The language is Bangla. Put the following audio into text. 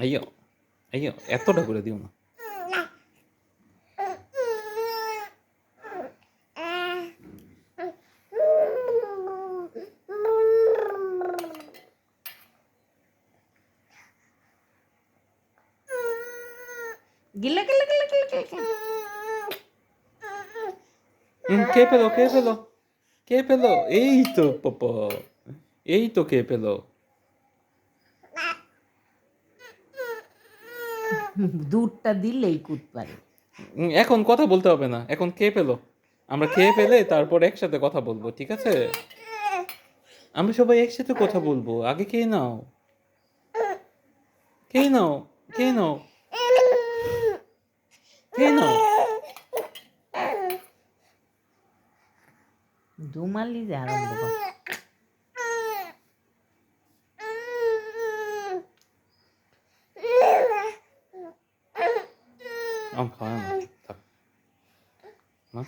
আইয়ো আইয়ো এতটা করে দিও না। গিলা গিলা গিলা গিলা গিলা। খেয়ে ফেলো খেয়ে ফেলো খেয়ে ফেলো। এই তো পাপা, এই তো খেয়ে ফেলো। দুধটা দিলেই কুদ পারে। এখন কথা বলতে হবে না, এখন খেয়ে ফেলো। আমরা খেয়ে ফেলে তারপর একসাথে কথা বলবো, ঠিক আছে? আমরা সবাই একসাথে কথা বলবো, আগে খেয়ে নাও। খেয়ে নাও, খেয়ে নাও, খেয়ে নাও। ধুমালি যে আরম্ভ কর। খাওয়া না, থাক না।